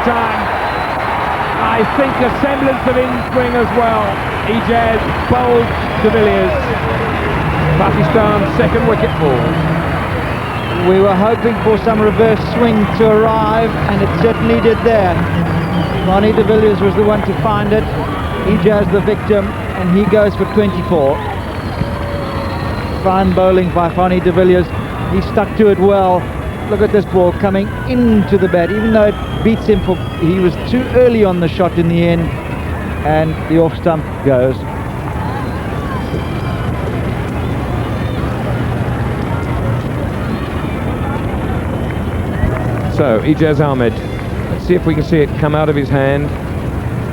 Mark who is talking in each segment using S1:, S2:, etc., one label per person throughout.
S1: time. I think a semblance of in-swing as well. Ijaz bowled de Villiers. Pakistan's second wicket falls.
S2: We were hoping for some reverse swing to arrive, and it certainly did there. Fanie de Villiers was the one to find it. Ijaz the victim, and he goes for 24. Fine bowling by Fanie de Villiers. He stuck to it well. Look at this ball coming into the bat, even though it beats him for... He was too early on the shot in the end, and the off stump goes.
S1: So, Ijaz Ahmed. Let's see if we can see it come out of his hand.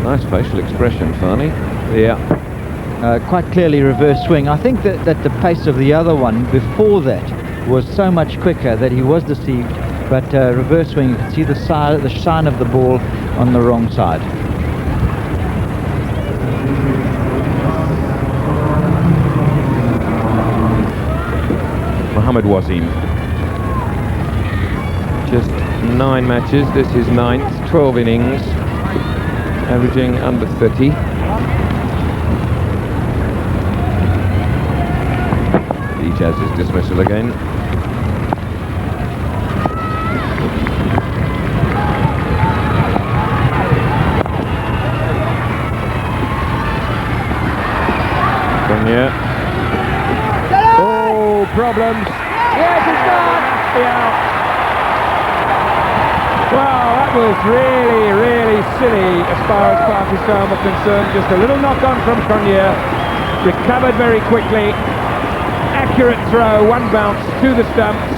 S1: Nice facial expression, Fanie. Yeah.
S2: Quite clearly reverse swing. I think that the pace of the other one before that was so much quicker that he was deceived, but reverse swing, you can see the shine of the ball on the wrong side.
S1: Mohammad Wasim. Just 9 matches, this is 9th, 12 innings, averaging under 30. Ijaz's dismissal again. Konya. Oh, problems. Yes, it's gone. Yeah. Well, that was really silly as far as Pakistan were concerned. Just a little knock on from Konya. Recovered very quickly. Accurate throw, one bounce to the stumps.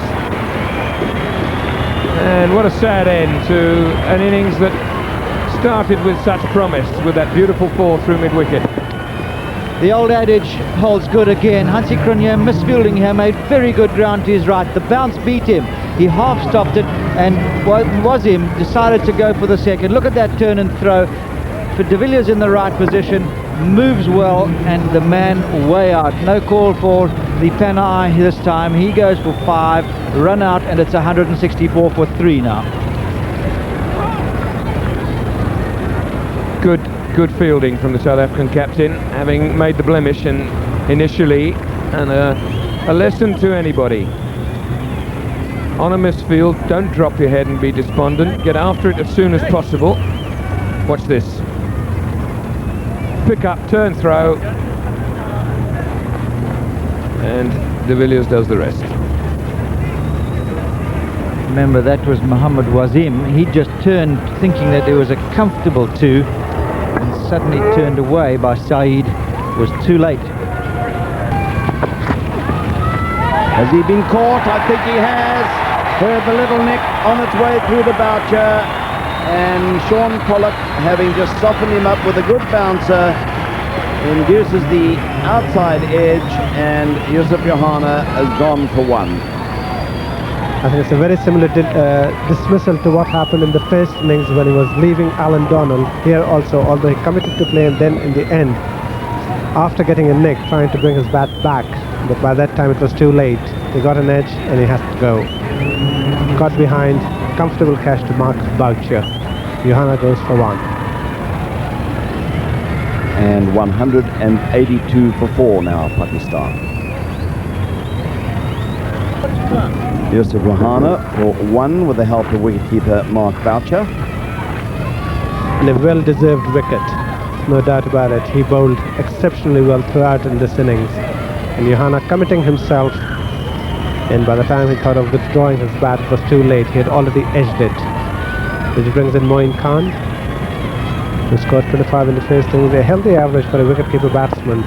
S1: And what a sad end to an innings that started with such promise, with that beautiful 4 through mid-wicket.
S2: The old adage holds good again. Hansi Cronje misfielding here, made very good ground to his right. The bounce beat him. He half stopped it, and Wasim decided to go for the second. Look at that turn and throw. For de Villiers in the right position, moves well, and the man way out. No call for the Panay this time. He goes for 5, run out, and it's 164 for 3 now.
S1: Good fielding from the South African captain, having made the blemish initially, and a lesson to anybody. On a misfield, don't drop your head and be despondent. Get after it as soon as possible. Watch this. Pick up, turn, throw, and de Villiers does the rest.
S2: Remember, that was Mohammad Wasim. He just turned thinking that there was a comfortable 2, and suddenly turned away by Saeed. Was too late.
S3: Has he been caught? I think he has. Heard the little nick on its way through the Boucher, and Sean Pollock, having just softened him up with a good bouncer, induces the outside edge, and Yusuf Johanna has gone for 1.
S4: I think it's a very similar dismissal to what happened in the first innings when he was leaving Alan Donald. Here also, although he committed to play, and then in the end, after getting a nick, trying to bring his bat back, but by that time it was too late. He got an edge and he has to go. Got behind, comfortable catch to Mark Boucher. Johanna goes for 1.
S3: And 182 for 4 now, Pakistan. Yusuf Johanna for 1 with the help of wicketkeeper Mark Boucher.
S4: And a well-deserved wicket, no doubt about it. He bowled exceptionally well throughout in this innings. And Johanna committing himself, and by the time he thought of withdrawing his bat, it was too late. He had already edged it. Which brings in Moin Khan, who scored 25 in the first innings. A healthy average for a wicketkeeper batsman,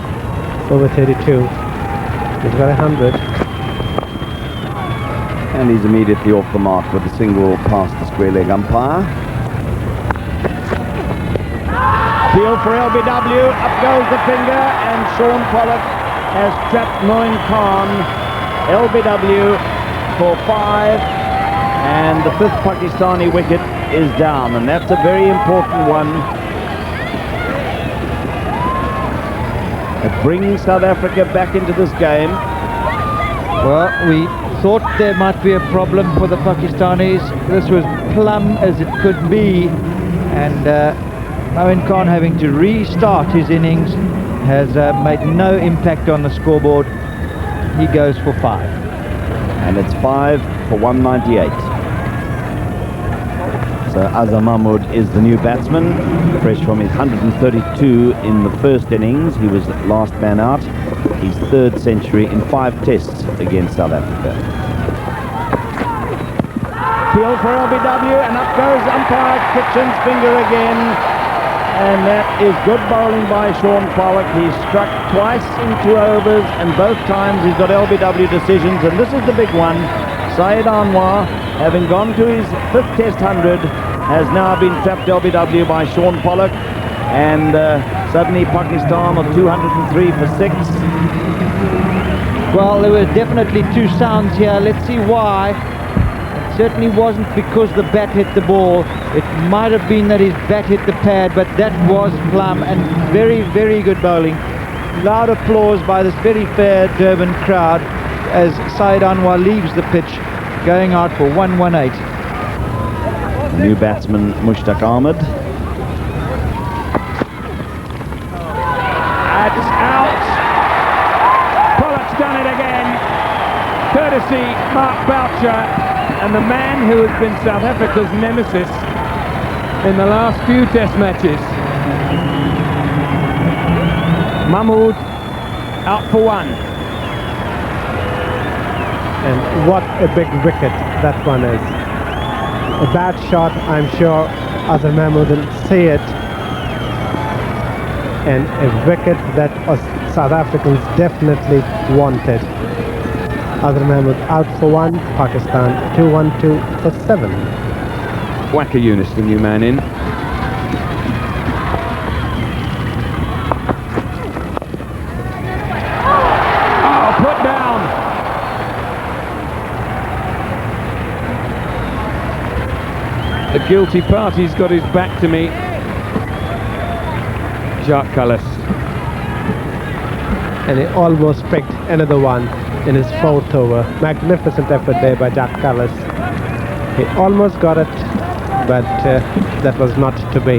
S4: over 32. He's got 100.
S3: And he's immediately off the mark with a single past the square leg umpire. Field for LBW, up goes the finger, and Sean Pollock has trapped Moin Khan. LBW for 5, and the 5th Pakistani wicket is down, and that's a very important one. It brings South Africa back into this game.
S2: Well, we thought there might be a problem for the Pakistanis. This was plumb as it could be, and Moin Khan, having to restart his innings, has made no impact on the scoreboard. He goes for 5.
S3: And it's 5 for 198. So Azhar Mahmood is the new batsman, fresh from his 132 in the first innings. He was last man out. His 3rd century in 5 tests against South Africa. Field for LBW, and up goes umpire Kitchen's finger again. And that is good bowling by Shaun Pollock. He's struck twice in 2 overs, and both times he's got LBW decisions. And this is the big one. Saeed Anwar, having gone to his 5th Test 100, has now been trapped LBW by Shaun Pollock. And suddenly Pakistan are 203 for 6.
S2: Well, there were definitely 2 sounds here. Let's see why. It certainly wasn't because the bat hit the ball. It might have been that his bat hit the pad, but that was plumb, and very, very good bowling. Loud applause by this very fair Durban crowd as Saeed Anwar leaves the pitch, going out for 118.
S3: New batsman Mushtaq Ahmed.
S1: It's out. Pollock's done it again. Courtesy Mark Boucher, and the man who has been South Africa's nemesis in the last few Test matches. Mahmood out for 1.
S4: And what a big wicket that one is. A bad shot, I'm sure Azhar Mahmood didn't see it. And a wicket that South Africans definitely wanted. Azhar Mahmood out for 1, Pakistan 212 for 7.
S1: Waqar Younis, the new man in. Oh, put down. The guilty party's got his back to me. Jacques Kallis.
S4: And he almost picked another one in his 4th over. Magnificent effort there by Jacques Kallis. He almost got it, but that was not to be.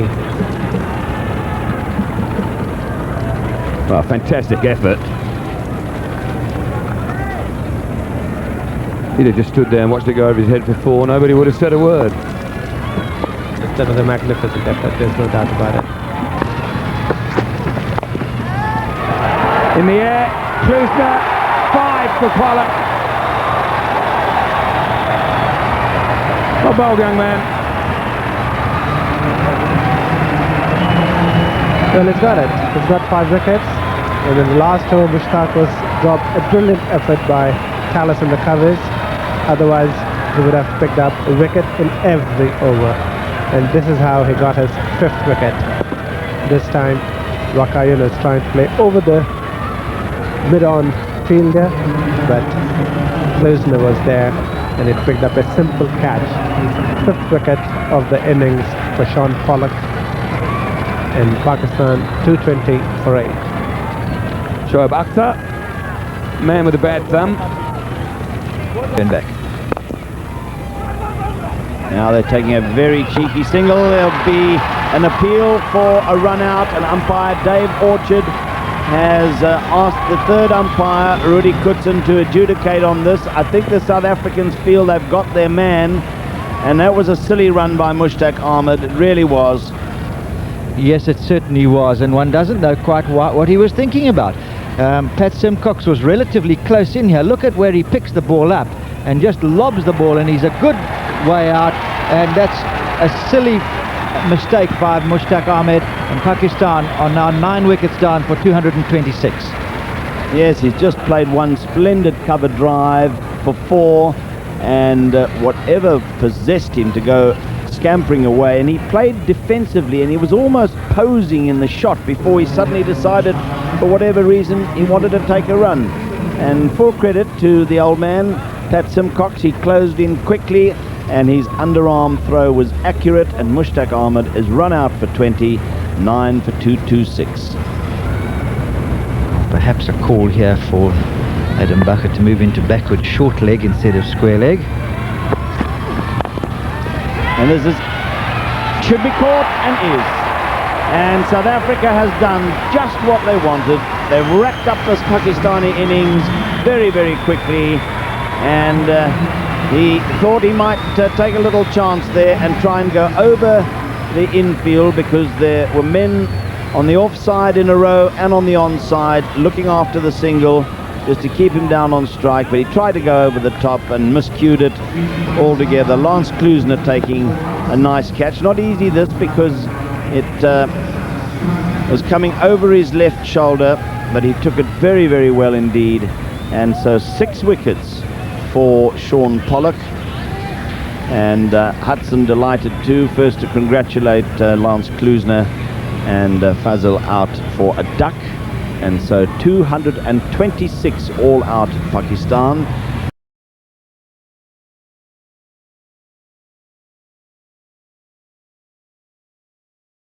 S1: Well, fantastic effort. He'd have just stood there and watched it go over his head for 4. Nobody would have said a word.
S4: That was a magnificent effort, there's no doubt about it.
S1: In the air, Klusner, 5 for Pollock. Well bowled, young man.
S4: Well, he's got it. He's got 5 wickets. And in the last over, Mushtaq was dropped. A brilliant effort by Kallis in the covers. Otherwise, he would have picked up a wicket in every over. And this is how he got his 5th wicket. This time, Waqar Younis trying to play over the mid-on fielder, but Klusner was there and it picked up a simple catch. 5th wicket of the innings for Shaun Pollock, and Pakistan 220 for 8.
S1: Shoaib Akhtar, man with a bad thumb.
S2: Turn back.
S3: Now they're taking a very cheeky single. There'll be an appeal for a run out, and umpire Dave Orchard has asked the 3rd umpire, Rudy Kutsen, to adjudicate on this. I think the South Africans feel they've got their man, and that was a silly run by Mushtaq Ahmed. It really was.
S2: Yes, it certainly was, and one doesn't know quite what he was thinking about. Pat Simcox was relatively close in here. Look at where he picks the ball up and just lobs the ball, and he's a good way out, and that's a silly mistake by Mushtaq Ahmed, and Pakistan are now 9 wickets down for 226.
S3: Yes, he's just played one splendid cover drive for 4, and whatever possessed him to go scampering away, and he played defensively, and he was almost posing in the shot before he suddenly decided, for whatever reason, he wanted to take a run. And full credit to the old man, Pat Simcox. He closed in quickly, and his underarm throw was accurate, and Mushtaq Ahmed is run out for 20, 9 for 226.
S2: Perhaps a call here for Adam Bacher to move into backward short leg instead of square leg.
S3: And this should be caught and is. And South Africa has done just what they wanted. They've wrapped up this Pakistani innings very, very quickly. And he thought he might take a little chance there and try and go over the infield, because there were men on the offside in a row and on the onside looking after the single just to keep him down on strike, but he tried to go over the top and miscued it altogether. Lance Klusener taking a nice catch. Not easy this, because it was coming over his left shoulder, but he took it very, very well indeed. And so 6 wickets for Shaun Pollock. And Hudson delighted too. First to congratulate Lance Klusener, and Fazil out for a duck. And so 226 all out Pakistan.